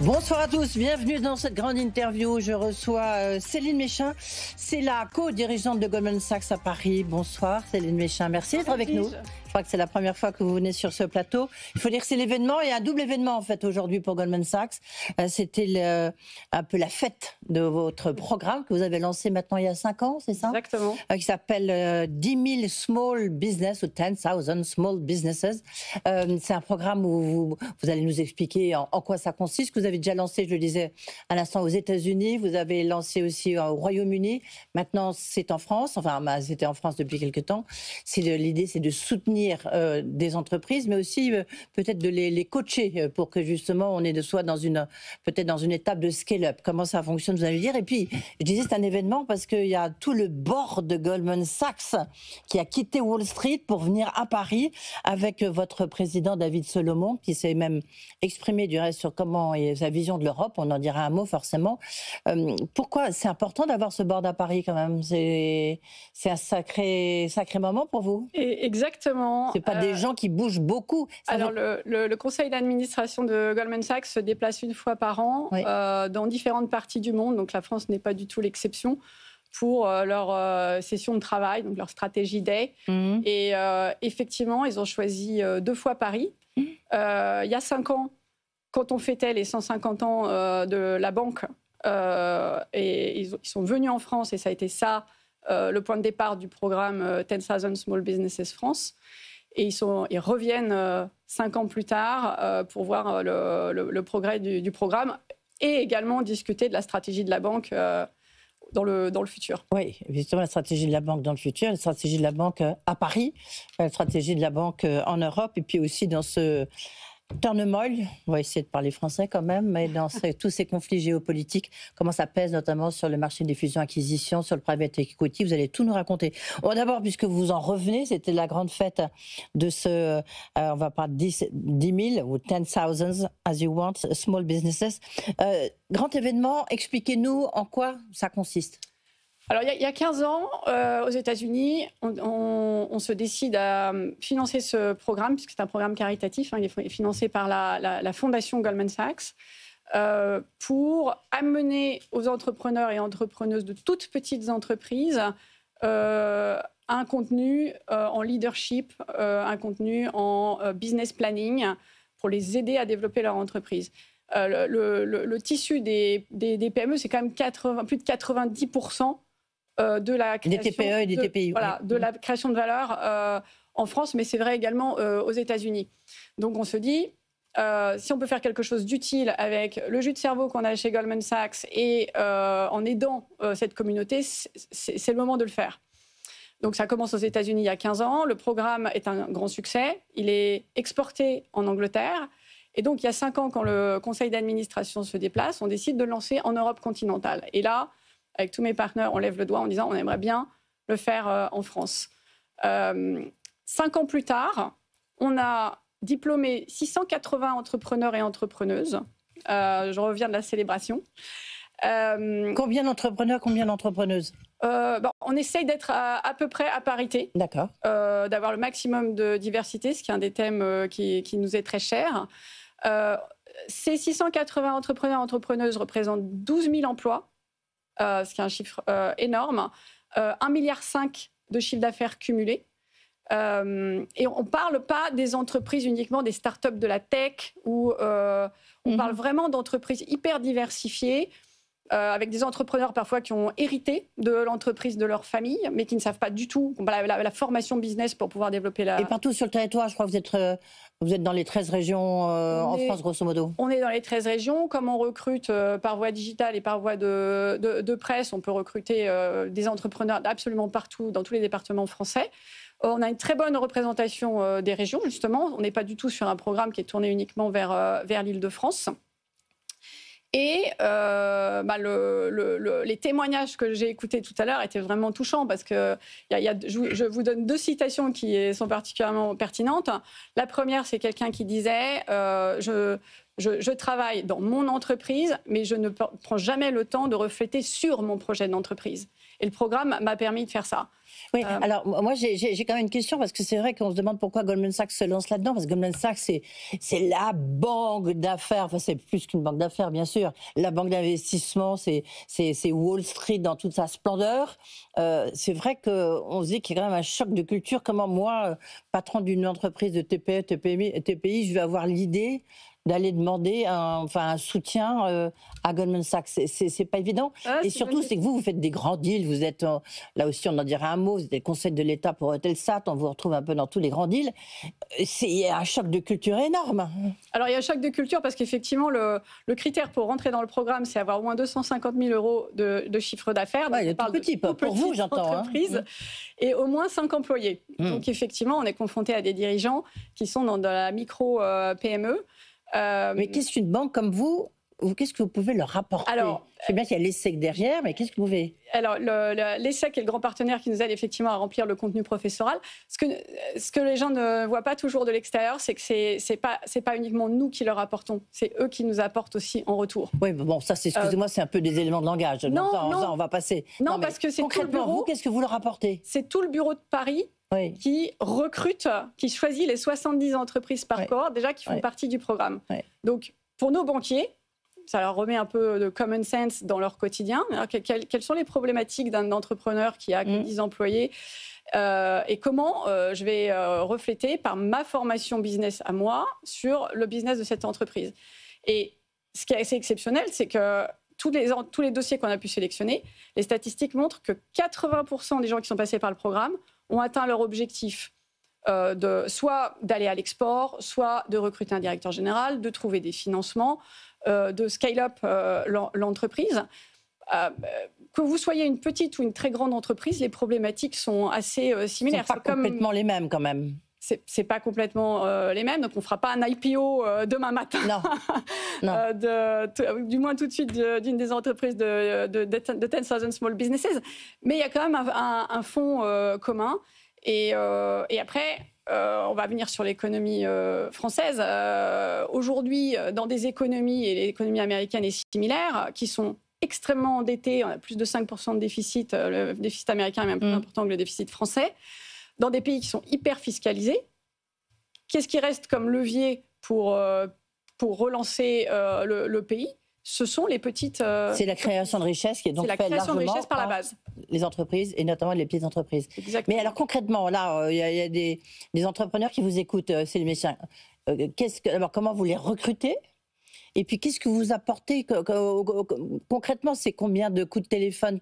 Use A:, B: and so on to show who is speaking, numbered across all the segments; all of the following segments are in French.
A: Bonsoir à tous, bienvenue dans cette grande interview. Je reçois Céline Méchin, c'est la co-dirigeante de Goldman Sachs à Paris. Bonsoir Céline Méchin, merci d'être avec nous. Je crois que c'est la première fois que vous venez sur ce plateau. Il faut dire que c'est l'événement, et un double événement en fait aujourd'hui pour Goldman Sachs. C'était un peu la fête de votre programme que vous avez lancé maintenant il y a 5 ans, c'est ça?
B: Exactement.
A: Qui s'appelle 10 000 Small Business ou 10,000 Small Businesses. C'est un programme où vous allez nous expliquer en quoi ça consiste, que vous avez déjà lancé, je le disais à l'instant, aux États-Unis. Vous avez lancé aussi au Royaume-Uni. Maintenant, c'est en France. Enfin, c'était en France depuis quelques temps. L'idée, c'est de soutenir des entreprises, mais aussi peut-être de les coacher pour que justement on ait de soi peut-être dans une étape de scale-up. Comment ça fonctionne, vous allez dire. Et puis, je disais, c'est un événement parce qu'il y a tout le board de Goldman Sachs qui a quitté Wall Street pour venir à Paris avec votre président David Solomon, qui s'est même exprimé du reste sur comment est sa vision de l'Europe. On en dira un mot forcément. Pourquoi c'est important d'avoir ce board à Paris quand même? C'est un sacré moment pour vous?
B: Exactement.
A: C'est pas des gens qui bougent beaucoup.
B: Alors, le conseil d'administration de Goldman Sachs se déplace une fois par an dans différentes parties du monde. Donc, la France n'est pas du tout l'exception pour leur session de travail, donc leur stratégie day. Et effectivement, ils ont choisi 2 fois Paris. Il y a 5 ans, quand on fêtait les 150 ans de la banque, et ils sont venus en France, et ça a été ça le point de départ du programme 10,000 Small Businesses France. Et ils reviennent 5 ans plus tard pour voir le progrès du programme et également discuter de la stratégie de la banque dans le futur.
A: Oui, justement, la stratégie de la banque dans le futur, la stratégie de la banque à Paris, la stratégie de la banque en Europe, et puis aussi dans ce turmoil, on va essayer de parler français quand même, mais dans tous ces conflits géopolitiques, comment ça pèse notamment sur le marché des fusions-acquisitions, sur le private equity, vous allez tout nous raconter. Bon, d'abord, puisque vous en revenez, c'était la grande fête de on va parler de 10 000 ou 10,000, as you want, small businesses. Grand événement, expliquez-nous en quoi ça consiste.
B: Alors, il y a 15 ans, aux États-Unis, on se décide à financer ce programme, puisque c'est un programme caritatif. Il est financé par la fondation Goldman Sachs, pour amener aux entrepreneurs et entrepreneuses de toutes petites entreprises un contenu en leadership, un contenu en business planning, pour les aider à développer leur entreprise. Le tissu des PME, c'est quand même plus de 90% de la création
A: des TPE et des TPI.
B: Voilà, de la création de valeur en France, mais c'est vrai également aux États-Unis. Donc on se dit, si on peut faire quelque chose d'utile avec le jus de cerveau qu'on a chez Goldman Sachs et en aidant cette communauté, c'est le moment de le faire. Donc ça commence aux États-Unis il y a 15 ans. Le programme est un grand succès. Il est exporté en Angleterre. Et donc il y a 5 ans, quand le conseil d'administration se déplace, on décide de le lancer en Europe continentale. Et là, avec tous mes partenaires, on lève le doigt en disant on aimerait bien le faire en France. 5 ans plus tard, on a diplômé 680 entrepreneurs et entrepreneuses. Je reviens de la célébration.
A: Combien d'entrepreneurs, combien d'entrepreneuses?
B: On essaye d'être à peu près à parité.
A: D'accord.
B: D'avoir le maximum de diversité, ce qui est un des thèmes qui nous est très cher. Ces 680 entrepreneurs et entrepreneuses représentent 12 000 emplois. Ce qui est un chiffre énorme, 1,5 milliard de chiffre d'affaires cumulé. Et on ne parle pas des entreprises uniquement des startups de la tech, où on parle vraiment d'entreprises hyper diversifiées, avec des entrepreneurs parfois qui ont hérité de l'entreprise de leur famille, mais qui ne savent pas du tout la formation business pour pouvoir développer la...
A: Et partout sur le territoire, je crois que vous êtes dans les 13 régions en France, grosso modo.
B: On est dans les 13 régions. Comme on recrute par voie digitale et par voie de presse, on peut recruter des entrepreneurs absolument partout, dans tous les départements français. On a une très bonne représentation des régions, justement. On n'est pas du tout sur un programme qui est tourné uniquement vers l'Île-de-France. Et les témoignages que j'ai écoutés tout à l'heure étaient vraiment touchants, parce que je vous donne 2 citations qui sont particulièrement pertinentes. La première, c'est quelqu'un qui disait Je travaille dans mon entreprise, mais je ne prends jamais le temps de refléter sur mon projet d'entreprise. Et le programme m'a permis de faire ça.
A: Oui, alors moi j'ai quand même une question parce que c'est vrai qu'on se demande pourquoi Goldman Sachs se lance là-dedans, parce que Goldman Sachs c'est la banque d'affaires, enfin c'est plus qu'une banque d'affaires bien sûr, la banque d'investissement, c'est Wall Street dans toute sa splendeur. C'est vrai qu'on se dit qu'il y a quand même un choc de culture. Comment moi, patron d'une entreprise de TPE, TPI, je vais avoir l'idée d'aller demander un soutien à Goldman Sachs. C'est pas évident. Et surtout, c'est que vous faites des grands deals. Vous êtes, là aussi, on en dirait un mot, vous êtes le conseil de l'État pour Eutelsat. On vous retrouve un peu dans tous les grands deals. Il y a un choc de culture énorme.
B: Alors, il y a un choc de culture parce qu'effectivement, le critère pour rentrer dans le programme, c'est avoir au moins 250 000 euros de chiffre d'affaires.
A: Ouais, il est tout petit, pour vous, j'entends.
B: Et au moins 5 employés. Donc, effectivement, on est confronté à des dirigeants qui sont dans de la micro-PME.
A: Mais qu'est-ce qu'une banque comme vous, qu'est-ce que vous pouvez leur apporter? Alors, je sais bien qu'il y a l'ESSEC derrière, mais qu'est-ce que vous pouvez?
B: Alors, l'ESSEC est le grand partenaire qui nous aide effectivement à remplir le contenu professoral. Ce que les gens ne voient pas toujours de l'extérieur, c'est que c'est pas uniquement nous qui leur apportons, c'est eux qui nous apportent aussi en retour.
A: Oui, bon, ça, excusez-moi, c'est un peu des éléments de langage.
B: Non,
A: on va passer.
B: Non, parce que c'est tout le bureau.
A: Vous, qu'est-ce que vous leur apportez?
B: C'est tout le bureau de Paris qui recrute, qui choisit les 70 entreprises par cohorte, déjà qui font partie du programme. Donc, pour nos banquiers, ça leur remet un peu de common sense dans leur quotidien. Alors, quelles sont les problématiques d'un entrepreneur qui a 10 employés et comment je vais refléter par ma formation business à moi sur le business de cette entreprise. Et ce qui est assez exceptionnel, c'est que tous les dossiers qu'on a pu sélectionner, les statistiques montrent que 80% des gens qui sont passés par le programme ont atteint leur objectif soit d'aller à l'export, soit de recruter un directeur général, de trouver des financements, de scale up l'entreprise. Que vous soyez une petite ou une très grande entreprise, les problématiques sont assez similaires.
A: C'est pas complètement les mêmes quand même.
B: C'est pas complètement les mêmes, donc on ne fera pas un IPO demain matin.
A: Non.
B: Du moins tout de suite d'une des entreprises de 10,000 Small Businesses. Mais il y a quand même un fonds commun. Et après, on va venir sur l'économie française. Aujourd'hui, dans des économies, et l'économie américaine est similaire, qui sont extrêmement endettées, on a plus de 5% de déficit, le déficit américain est même plus important que le déficit français, dans des pays qui sont hyper fiscalisés. Qu'est-ce qui reste comme levier pour relancer le pays? Ce sont les petites...
A: c'est la création de richesse qui est donc faite largement...
B: C'est la création de richesse par la base.
A: Les entreprises, et notamment les petites entreprises.
B: Exactement.
A: Mais alors concrètement, là, il y a des entrepreneurs qui vous écoutent, Céline. Alors comment vous les recrutez? Et puis, qu'est-ce que vous apportez concrètement? C'est combien de coups de téléphone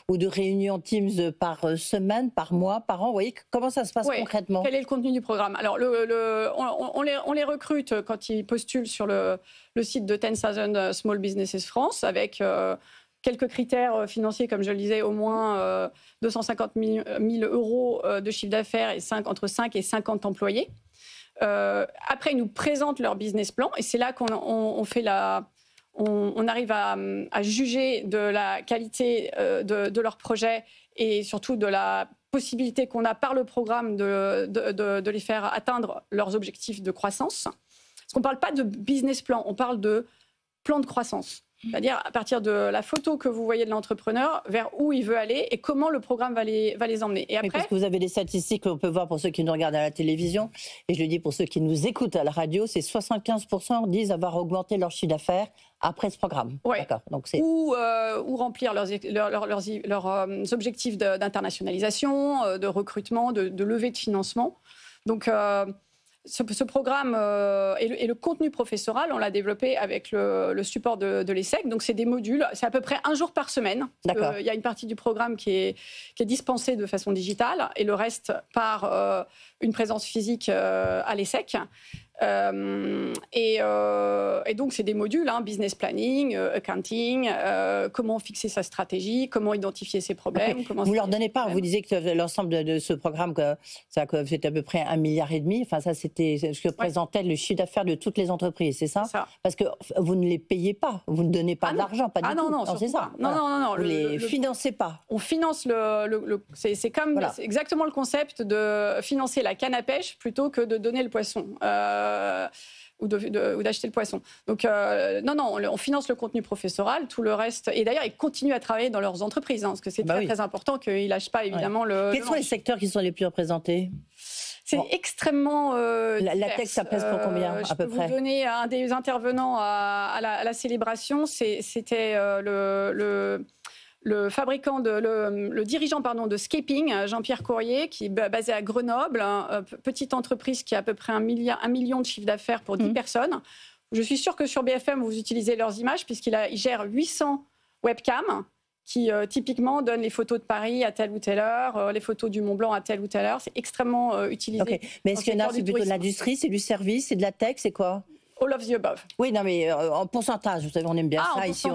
A: ou de réunions Teams par semaine, par mois, par an? Vous voyez, comment ça se passe concrètement?
B: Quel est le contenu du programme? Alors, on les recrute quand ils postulent sur le site de 10,000 Small Businesses France avec quelques critères financiers, comme je le disais, au moins 250 000 euros de chiffre d'affaires et entre 5 et 50 employés. Après, ils nous présentent leur business plan et c'est là qu'on arrive à juger de la qualité de leur projet et surtout de la possibilité qu'on a par le programme de les faire atteindre leurs objectifs de croissance. Parce qu'on ne parle pas de business plan, on parle de plan de croissance. C'est-à-dire à partir de la photo que vous voyez de l'entrepreneur, vers où il veut aller et comment le programme va les emmener. Et après,
A: parce que vous avez des statistiques qu'on peut voir pour ceux qui nous regardent à la télévision, et je le dis pour ceux qui nous écoutent à la radio, c'est 75% disent avoir augmenté leur chiffre d'affaires après ce programme.
B: Ouais.
A: Donc
B: ou remplir leurs objectifs d'internationalisation, de recrutement, de levée de financement. Donc ce programme et le contenu professoral, on l'a développé avec le support de l'ESSEC. Donc, c'est des modules. C'est à peu près 1 jour par semaine. Il y a une partie du programme qui est dispensée de façon digitale et le reste par une présence physique à l'ESSEC. Et donc, c'est des modules, business planning, accounting, comment fixer sa stratégie, comment identifier ses problèmes.
A: Vous ne leur donnez pas, vous disiez que l'ensemble de ce programme, c'était à peu près 1,5 milliard. Enfin, ça, c'était ce que représentait le chiffre d'affaires de toutes les entreprises, c'est ça? Parce que vous ne les payez pas, vous ne donnez pas d'argent, pas du tout.
B: Non,
A: c'est ça.
B: Non.
A: Vous ne les financez pas.
B: On finance c'est exactement le concept de financer la canne à pêche plutôt que de donner le poisson. ou d'acheter le poisson. Donc, non, on finance le contenu professoral, tout le reste. Et d'ailleurs, ils continuent à travailler dans leurs entreprises, parce que c'est très important qu'ils ne lâchent pas, évidemment,
A: Quels sont les secteurs qui sont les plus représentés?
B: C'est extrêmement
A: la tech, ça pèse pour combien, à peu près?
B: Je peux vous donner un des intervenants à la célébration. C'était le fabricant, le dirigeant de Scaping, Jean-Pierre Courrier, qui est basé à Grenoble, petite entreprise qui a à peu près 1 million de chiffre d'affaires pour 10 personnes. Je suis sûre que sur BFM, vous utilisez leurs images, puisqu'il gère 800 webcams qui typiquement donnent les photos de Paris à telle ou telle heure, les photos du Mont Blanc à telle ou telle heure. C'est extrêmement utilisé.
A: Okay. Mais est-ce qu'il y en a, c'est plutôt de l'industrie, c'est du service, c'est de la tech, c'est quoi?
B: All of the above.
A: Oui, non, mais en pourcentage, vous savez, on aime bien ça ici.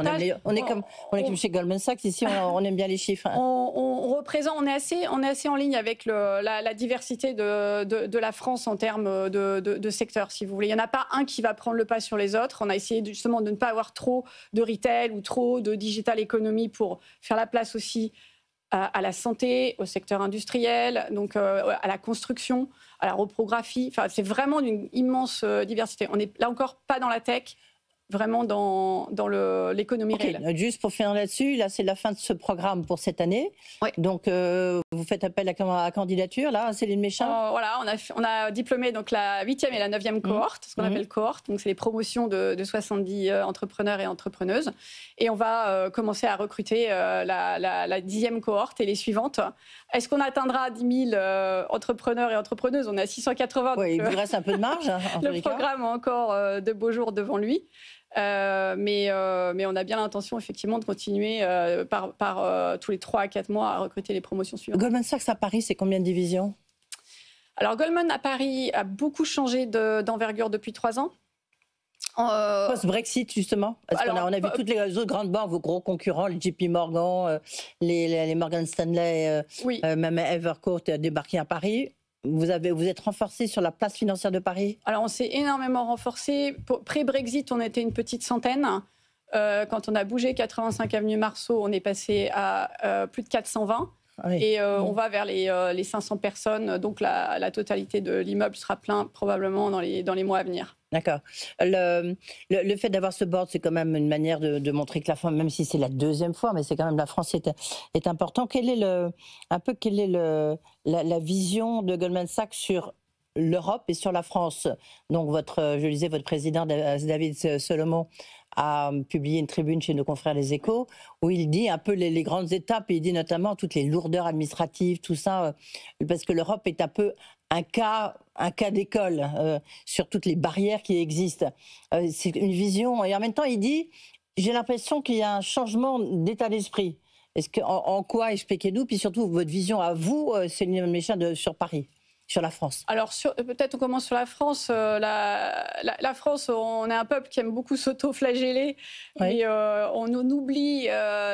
A: On est comme chez Goldman Sachs, ici, on aime bien les chiffres.
B: On est assez en ligne avec la diversité de la France en termes de secteurs, si vous voulez. Il n'y en a pas un qui va prendre le pas sur les autres. On a essayé justement de ne pas avoir trop de retail ou trop de digital economy pour faire la place aussi à la santé, au secteur industriel, donc à la construction, à la reprographie. Enfin, c'est vraiment d'une immense diversité. On n'est là encore pas dans la tech, vraiment dans l'économie réelle.
A: Juste pour finir là-dessus, là c'est la fin de ce programme pour cette année.
B: Oui.
A: Donc vous faites appel à candidature, là, Céline Méchin?
B: Voilà, on a diplômé donc la 8e et la 9e cohorte, ce qu'on appelle cohorte. Donc c'est les promotions de 70 entrepreneurs et entrepreneuses. Et on va commencer à recruter la 10e cohorte et les suivantes. Est-ce qu'on atteindra 10 000 entrepreneurs et entrepreneuses? On est à 680.
A: Oui, il vous reste un peu de marge.
B: Le programme a encore de beaux jours devant lui. Mais on a bien l'intention effectivement de continuer par tous les 3 à 4 mois à recruter les promotions suivantes.
A: Goldman Sachs à Paris, c'est combien de divisions?
B: Alors Goldman à Paris a beaucoup changé d'envergure depuis 3 ans.
A: Post-Brexit, justement. Parce qu'on a vu toutes les autres grandes banques, vos gros concurrents, les JP Morgan, les Morgan Stanley, même Evercore débarqués à Paris. Vous êtes renforcé sur la place financière de Paris?
B: Alors, on s'est énormément renforcé. Pré-Brexit, on était une petite centaine. Quand on a bougé 85 avenue Marceau, on est passé à plus de 420. Oui. Et on va vers les 500 personnes. Donc, la totalité de l'immeuble sera plein probablement dans les mois à venir.
A: D'accord. Le fait d'avoir ce board, c'est quand même une manière de montrer que la France, même si c'est la 2e fois, mais c'est quand même la France est important. Quelle est la vision de Goldman Sachs sur l'Europe et sur la France? Donc je disais, votre président David Solomon a publié une tribune chez nos confrères Les Échos où il dit un peu les grandes étapes, et il dit notamment toutes les lourdeurs administratives, tout ça, parce que l'Europe est un peu un cas d'école sur toutes les barrières qui existent. C'est une vision, et en même temps il dit, j'ai l'impression qu'il y a un changement d'état d'esprit. En quoi, expliquez-nous, puis surtout votre vision à vous, Céline Méchin, sur Paris, sur la France.
B: Alors peut-être on commence sur la France. La France, on est un peuple qui aime beaucoup s'auto-flageller, et on oublie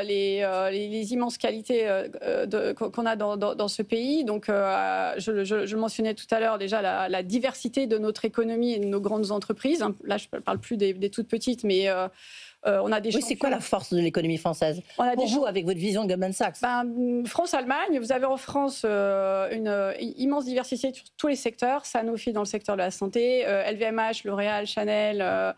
B: les immenses qualités qu'on a dans ce pays. Donc je mentionnais tout à l'heure déjà la diversité de notre économie et de nos grandes entreprises. Là je ne parle plus des toutes petites, mais on a des
A: c'est quoi la force de l'économie française pour vous, avec votre vision de Goldman Sachs?
B: France-Allemagne, vous avez en France une immense diversité sur tous les secteurs. Sanofi dans le secteur de la santé, LVMH, L'Oréal, Chanel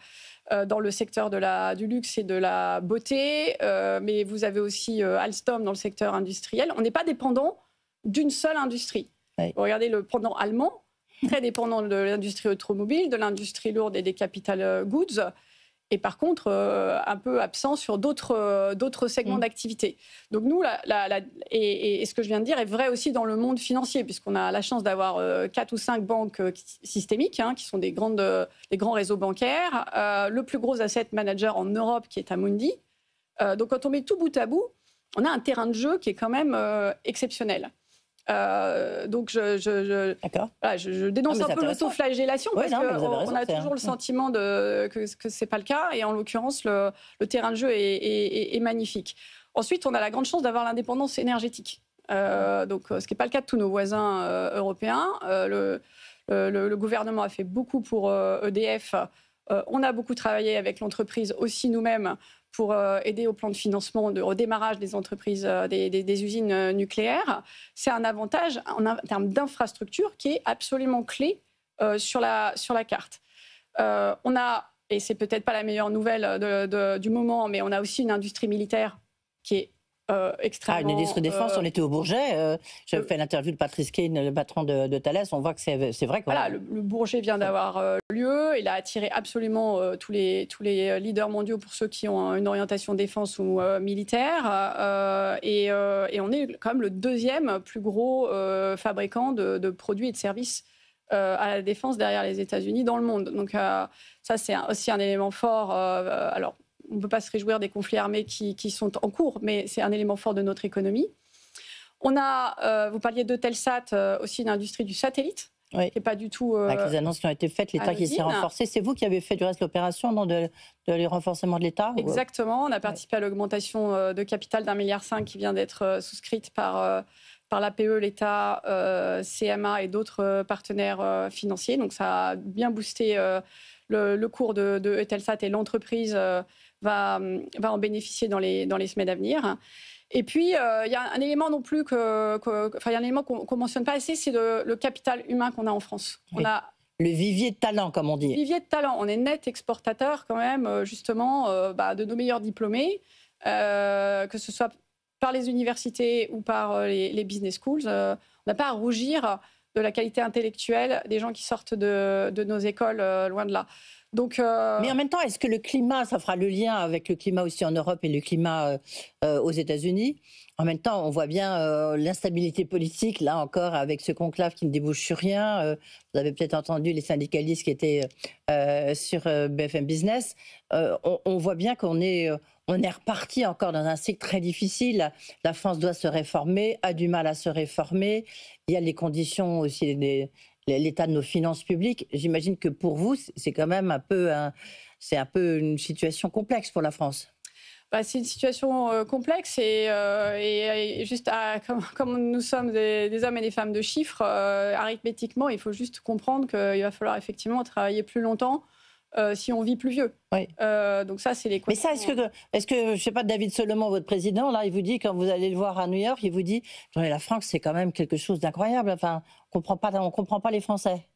B: dans le secteur du luxe et de la beauté, mais vous avez aussi Alstom dans le secteur industriel. On n'est pas dépendant d'une seule industrie. Oui. Regardez le pendant allemand, très dépendant de l'industrie automobile, de l'industrie lourde et des capital goods. Et par contre, un peu absent sur d'autres segments d'activité. Donc nous, et ce que je viens de dire est vrai aussi dans le monde financier, puisqu'on a la chance d'avoir 4 ou 5 banques systémiques, qui sont des grands réseaux bancaires, le plus gros asset manager en Europe qui est Amundi. Donc quand on met tout bout à bout, on a un terrain de jeu qui est quand même exceptionnel. Donc je dénonce un peu l'autoflagellation, parce qu'on a toujours le sentiment que c'est pas le cas, et en l'occurrence le terrain de jeu est magnifique. Ensuite, on a la grande chance d'avoir l'indépendance énergétique, donc ce qui n'est pas le cas de tous nos voisins européens. Le gouvernement a fait beaucoup pour EDF. On a beaucoup travaillé avec l'entreprise aussi nous-mêmes pour aider au plan de financement de redémarrage des entreprises, des usines nucléaires. C'est un avantage en termes d'infrastructure qui est absolument clé sur la carte. On a, et c'est peut-être pas la meilleure nouvelle du moment, mais on a aussi une industrie militaire qui est extrêmement...
A: une industrie défense, on était au Bourget. J'avais fait l'interview de Patrice Kane, le patron de Thales. On voit que c'est vrai.
B: Voilà, le Bourget vient d'avoir lieu. Il a attiré absolument tous les leaders mondiaux pour ceux qui ont une orientation défense ou militaire. Et on est quand même le deuxième plus gros fabricant de produits et de services à la défense derrière les États-Unis dans le monde. Donc ça, c'est aussi un élément fort. Alors, on ne peut pas se réjouir des conflits armés qui sont en cours, mais c'est un élément fort de notre économie. On a, vous parliez d'Eutelsat, aussi une industrie du satellite, qui n'est pas du tout...
A: avec les annonces qui ont été faites, l'État qui s'est renforcé. C'est vous qui avez fait du reste l'opération, non, de les renforcements de l'État?
B: Exactement, on a participé à l'augmentation de capital d'1,5 milliard qui vient d'être souscrite par l'APE, l'État, CMA et d'autres partenaires financiers. Donc ça a bien boosté le cours de Eutelsat et l'entreprise va en bénéficier dans les semaines à venir. Et puis, il y a un élément non plus il y a un élément qu'on ne mentionne pas assez, c'est le capital humain qu'on a en France.
A: Oui. On a le vivier de talent, comme on dit.
B: Le vivier de talent. On est net exportateur quand même, justement, de nos meilleurs diplômés, que ce soit par les universités ou par les business schools. On n'a pas à rougir de la qualité intellectuelle des gens qui sortent de nos écoles, loin de là. Donc,
A: mais en même temps, est-ce que le climat, ça fera le lien avec le climat aussi en Europe et le climat aux États-Unis? En même temps, on voit bien l'instabilité politique, là encore, avec ce conclave qui ne débouche sur rien. Vous avez peut-être entendu les syndicalistes qui étaient sur BFM Business. On voit bien qu'on est reparti encore dans un cycle très difficile. La France doit se réformer, a du mal à se réformer. Il y a les conditions aussi l'état de nos finances publiques. J'imagine que pour vous, c'est quand même un peu une situation complexe pour la France.
B: C'est une situation complexe et juste comme nous sommes des hommes et des femmes de chiffres, arithmétiquement, il faut juste comprendre qu'il va falloir effectivement travailler plus longtemps si on vit plus vieux.
A: Oui.
B: Donc ça, c'est les...
A: Mais ça, est-ce que je sais pas, David Solomon, votre président, là, il vous dit, quand vous allez le voir à New York, il vous dit, la France, c'est quand même quelque chose d'incroyable. Enfin, on comprend pas les Français.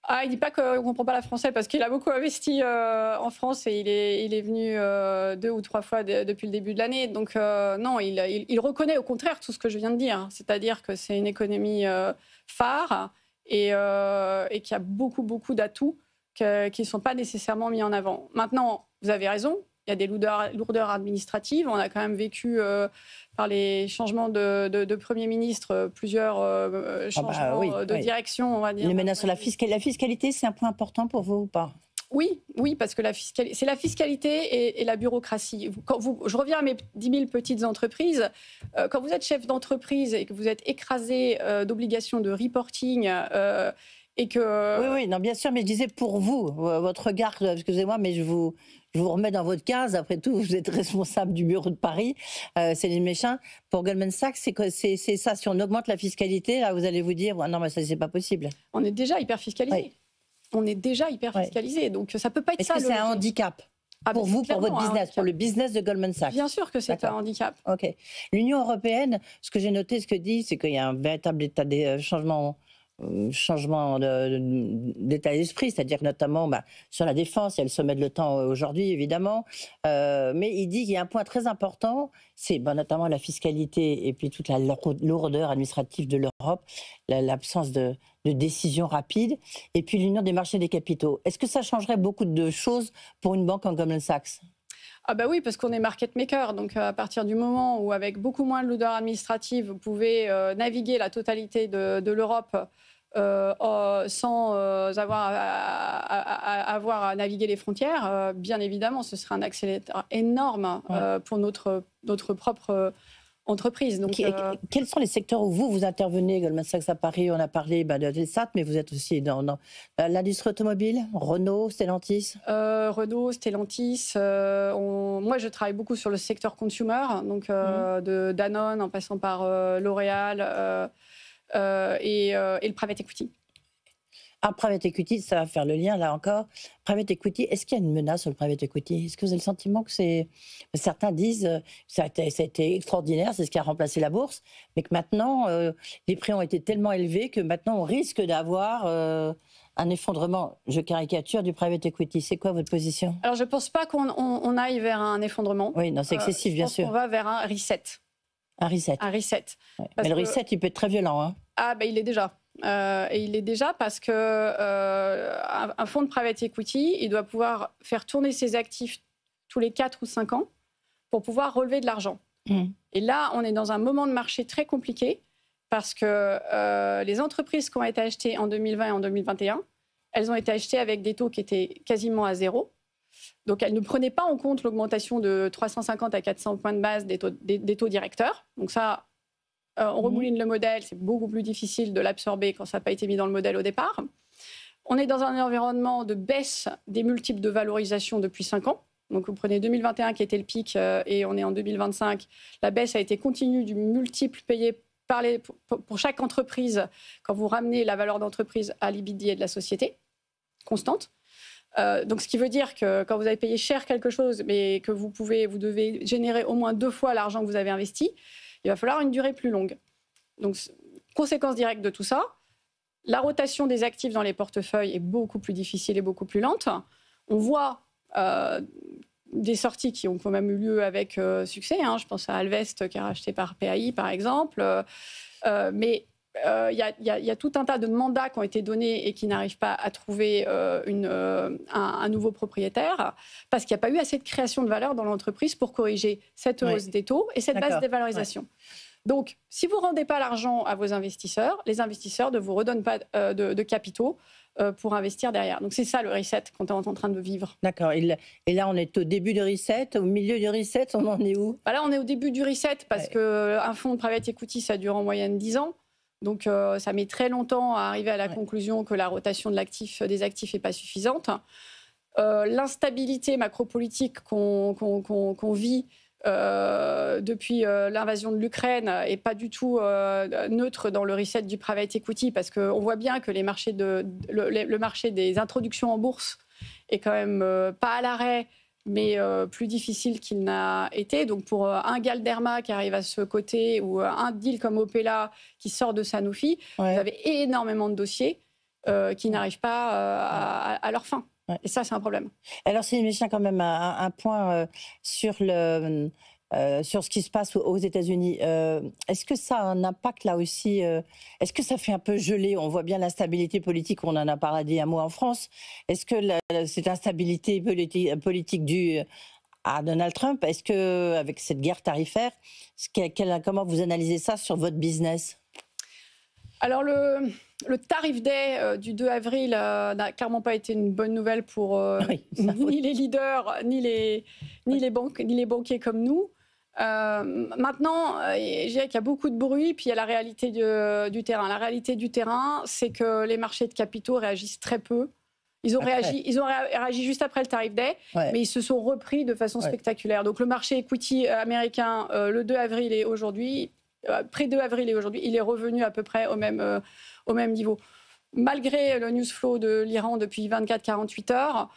B: Il ne dit pas qu'on ne comprend pas la français parce qu'il a beaucoup investi en France et il est venu 2 ou 3 fois depuis le début de l'année. Donc non, il reconnaît au contraire tout ce que je viens de dire. C'est-à-dire que c'est une économie phare et qui a beaucoup, beaucoup d'atouts qui ne sont pas nécessairement mis en avant. Maintenant, vous avez raison, il y a des lourdeurs administratives. On a quand même vécu, par les changements de Premier ministre, plusieurs changements de direction, on va dire.
A: Les menaces sur la fiscalité, c'est un point important pour vous ou pas?
B: Oui, parce que c'est la fiscalité et la bureaucratie. Je reviens à mes 10 000 petites entreprises. Quand vous êtes chef d'entreprise et que vous êtes écrasé d'obligations de reporting... et que...
A: Oui, non, bien sûr, mais je disais pour vous, votre regard, excusez-moi, mais je vous remets dans votre case. Après tout, vous êtes responsable du bureau de Paris, Céline Méchin. Pour Goldman Sachs, c'est ça. Si on augmente la fiscalité, là, vous allez vous dire, non, mais ça, c'est pas possible.
B: On est déjà hyper fiscalisé. Oui. On est déjà hyper fiscalisé, donc ça peut pas être ça.
A: Est-ce que c'est un handicap pour vous, pour votre business, pour le business de Goldman Sachs?
B: Bien sûr que c'est un handicap.
A: Ok. L'Union européenne, ce que j'ai noté, ce que dit, c'est qu'il y a un véritable état des changements d'état d'esprit, c'est-à-dire notamment sur la défense, il y a le sommet de l'OTAN aujourd'hui, évidemment, mais il dit qu'il y a un point très important, c'est notamment la fiscalité et puis toute la lourdeur administrative de l'Europe, l'absence de décisions rapides, et puis l'union des marchés des capitaux. Est-ce que ça changerait beaucoup de choses pour une banque comme Goldman Sachs?
B: Oui, parce qu'on est market maker. Donc, à partir du moment où, avec beaucoup moins de lourdeur administrative, vous pouvez naviguer la totalité de l'Europe sans avoir à naviguer les frontières, bien évidemment, ce serait un accélérateur énorme pour notre propre entreprise. Donc,
A: quels sont les secteurs où vous intervenez, Goldman Sachs à Paris? On a parlé de Telsat, mais vous êtes aussi dans l'industrie automobile, Renault, Stellantis.
B: Renault, Stellantis. Moi, je travaille beaucoup sur le secteur consumer, donc de Danone en passant par L'Oréal et le private equity.
A: Private equity, ça va faire le lien là encore. Private equity, est-ce qu'il y a une menace sur le private equity? Est-ce que vous avez le sentiment que c'est... Certains disent ça a été extraordinaire, c'est ce qui a remplacé la bourse, mais que maintenant, les prix ont été tellement élevés que maintenant on risque d'avoir un effondrement, je caricature, du private equity. C'est quoi votre position?
B: Alors, je ne pense pas qu'on aille vers un effondrement.
A: Oui, non, c'est excessif, bien sûr.
B: On va vers un reset.
A: Un reset.
B: Un reset.
A: Ouais. Mais le reset, il peut être très violent. Hein.
B: Ah, ben il est déjà. Et il est déjà parce que un fonds de private equity, il doit pouvoir faire tourner ses actifs tous les 4 ou 5 ans pour pouvoir relever de l'argent. Et là, on est dans un moment de marché très compliqué parce que les entreprises qui ont été achetées en 2020 et en 2021, elles ont été achetées avec des taux qui étaient quasiment à zéro. Donc, elles ne prenaient pas en compte l'augmentation de 350 à 400 points de base des taux directeurs. Donc ça, on remouline le modèle, c'est beaucoup plus difficile de l'absorber quand ça n'a pas été mis dans le modèle au départ. On est dans un environnement de baisse des multiples de valorisation depuis 5 ans. Donc, vous prenez 2021 qui était le pic et on est en 2025. La baisse a été continue du multiple payé pour chaque entreprise quand vous ramenez la valeur d'entreprise à l'EBITDA de la société, constante. Donc, ce qui veut dire que quand vous avez payé cher quelque chose, mais que vous devez générer au moins 2 fois l'argent que vous avez investi, il va falloir une durée plus longue. Donc, conséquence directe de tout ça, la rotation des actifs dans les portefeuilles est beaucoup plus difficile et beaucoup plus lente. On voit des sorties qui ont quand même eu lieu avec succès. Hein. Je pense à Alvest qui est racheté par PAI, par exemple. Mais il y a tout un tas de mandats qui ont été donnés et qui n'arrivent pas à trouver un nouveau propriétaire parce qu'il n'y a pas eu assez de création de valeur dans l'entreprise pour corriger cette hausse des taux et cette baisse des valorisations. Donc, si vous ne rendez pas l'argent à vos investisseurs, les investisseurs ne vous redonnent pas de capitaux pour investir derrière. Donc, c'est ça le reset qu'on est en train de vivre.
A: D'accord. Et là, on est au début du reset, au milieu du reset, on en est où?
B: Là, on est au début du reset parce qu'un fonds de private equity, ça dure en moyenne 10 ans. Donc, ça met très longtemps à arriver à la conclusion que la rotation des actifs n'est pas suffisante. L'instabilité macropolitique qu'on vit depuis l'invasion de l'Ukraine n'est pas du tout neutre dans le reset du private equity parce qu'on voit bien que le marché des introductions en bourse est quand même pas à l'arrêt, mais plus difficile qu'il n'a été. Donc pour un Galderma qui arrive à ce côté ou un deal comme Opella qui sort de Sanofi, vous avez énormément de dossiers qui n'arrivent pas à leur fin. Et ça, c'est un problème.
A: Alors, c'est quand même un point sur ce qui se passe aux États-Unis. Est-ce que ça a un impact là aussi Est-ce que ça fait un peu geler? On voit bien l'instabilité politique, on en a parlé un mot en France. Est-ce que cette instabilité politique due à Donald Trump, est-ce que, avec cette guerre tarifaire, comment vous analysez ça sur votre business? Alors,
B: le tarif day du 2 avril n'a clairement pas été une bonne nouvelle pour ni les leaders, ni les banquiers comme nous. Maintenant, je dirais qu'il y a beaucoup de bruit, puis il y a la réalité du terrain. La réalité du terrain, c'est que les marchés de capitaux réagissent très peu. Ils ont réagi juste après le tarif day, mais ils se sont repris de façon spectaculaire. Donc le marché equity américain, le 2 avril et aujourd'hui, pré-2 avril et aujourd'hui, il est revenu à peu près au même niveau. Malgré le news flow de l'Iran depuis 24-48 heures,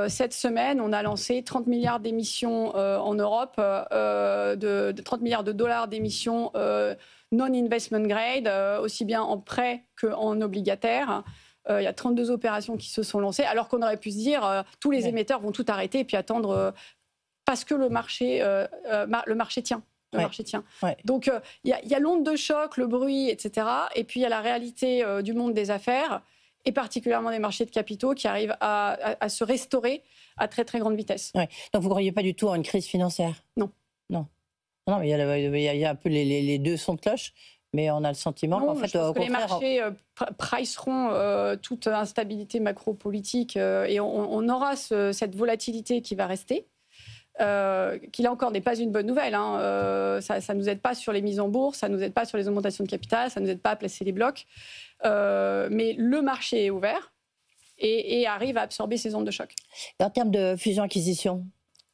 B: cette semaine, on a lancé 30 milliards d'émissions en Europe, 30 milliards de dollars d'émissions non-investment grade, aussi bien en prêt qu'en obligataire. Il y a 32 opérations qui se sont lancées, alors qu'on aurait pu se dire tous les émetteurs vont tout arrêter et puis attendre parce que le marché tient. Marché tient. Donc, il y a l'onde de choc, le bruit, etc. Et puis, il y a la réalité du monde des affaires, et particulièrement des marchés de capitaux qui arrivent à se restaurer à très, très grande vitesse.
A: Donc, vous ne croyez pas du tout à une crise financière?
B: Non.
A: Non, il y a un peu les deux sons de cloche, mais on a le sentiment qu'en fait, au contraire...
B: les marchés priceront toute instabilité macro-politique et on aura cette volatilité qui va rester. Qui là encore n'est pas une bonne nouvelle. Ça ne nous aide pas sur les mises en bourse, ça ne nous aide pas sur les augmentations de capital, ça ne nous aide pas à placer les blocs. Mais le marché est ouvert et arrive à absorber ces ondes de choc.
A: Et en termes de fusion-acquisition,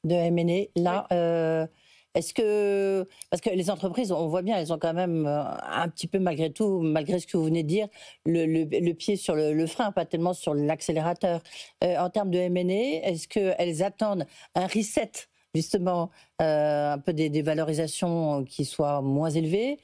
A: de M&A, là, est-ce que... Parce que les entreprises, on voit bien, elles ont quand même un petit peu, malgré tout, malgré ce que vous venez de dire, le pied sur le frein, pas tellement sur l'accélérateur. En termes de M&A, est-ce qu'elles attendent un reset justement un peu des valorisations qui soient moins élevées?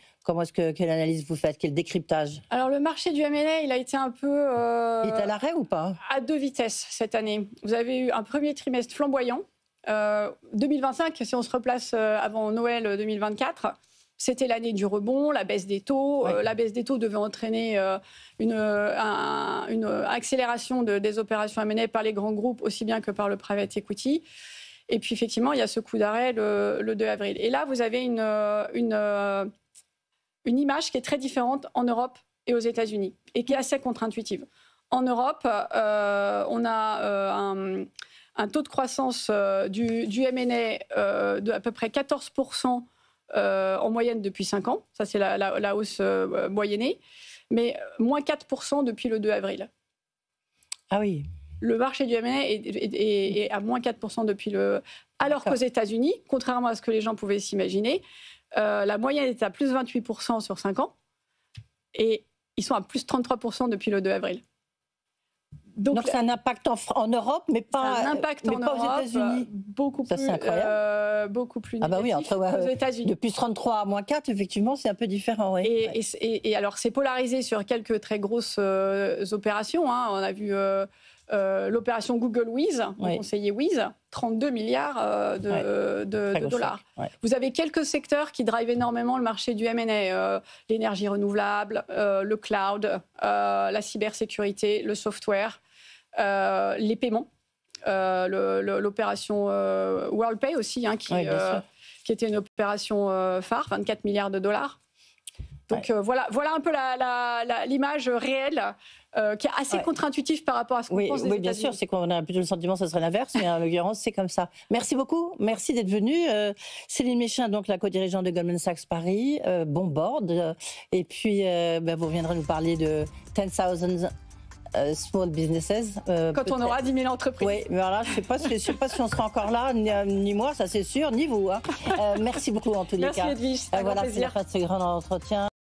A: Quelle analyse vous faites? Quel décryptage?
B: Alors le marché du M&A, il a été un peu
A: Il est à l'arrêt ou pas?
B: à deux vitesses cette année. Vous avez eu un premier trimestre flamboyant. 2025, si on se replace avant Noël 2024, c'était l'année du rebond, la baisse des taux.
A: Ouais.
B: La baisse des taux devait entraîner une accélération des opérations M&A par les grands groupes, aussi bien que par le private equity. Et puis effectivement, il y a ce coup d'arrêt le 2 avril. Et là, vous avez une image qui est très différente en Europe et aux États-Unis, et qui est assez contre-intuitive. En Europe, on a un taux de croissance du M&A de à peu près 14% en moyenne depuis 5 ans. Ça, c'est la hausse moyennée. Mais moins 4% depuis le 2 avril.
A: Ah oui.
B: Le marché du M&A est à moins 4% depuis le... Alors qu'aux États-Unis, contrairement à ce que les gens pouvaient s'imaginer, la moyenne est à plus 28% sur 5 ans. Et ils sont à plus 33% depuis le 2 avril.
A: Donc c'est un impact en Europe, mais pas,
B: un impact en Europe,
A: aux États-Unis.
B: Beaucoup plus
A: bah oui,
B: négatif aux États-Unis.
A: De plus 33 à moins 4, effectivement, c'est un peu différent. Oui.
B: Et alors, c'est polarisé sur quelques très grosses opérations. Hein. On a vu l'opération Google Wiz, le conseiller Wiz, 32 milliards de dollars.
A: Ouais.
B: Vous avez quelques secteurs qui drivent énormément le marché du M&A, l'énergie renouvelable, le cloud, la cybersécurité, le software, les paiements, l'opération WorldPay aussi, hein, qui était une opération phare, 24 milliards de dollars. Donc voilà un peu l'image réelle qui est assez contre-intuitive par rapport à ce qu'on pense des États-Unis.
A: Oui, bien sûr, c'est qu'on a plutôt le sentiment que ce serait l'inverse, mais en l'occurrence, c'est comme ça. Merci beaucoup, merci d'être venu. Céline Méchin, donc la co-dirigeante de Goldman Sachs Paris, bon board. Et puis, vous reviendrez nous parler de 10,000 small businesses.
B: Quand on aura 10 000 entreprises.
A: Oui, mais alors là, je ne sais pas si on sera encore là, ni moi, ça c'est sûr, ni vous. Hein. Merci beaucoup en tous les cas.
B: Merci Edwige, c'est un grand plaisir.
A: C'est la fin de ce grand entretien.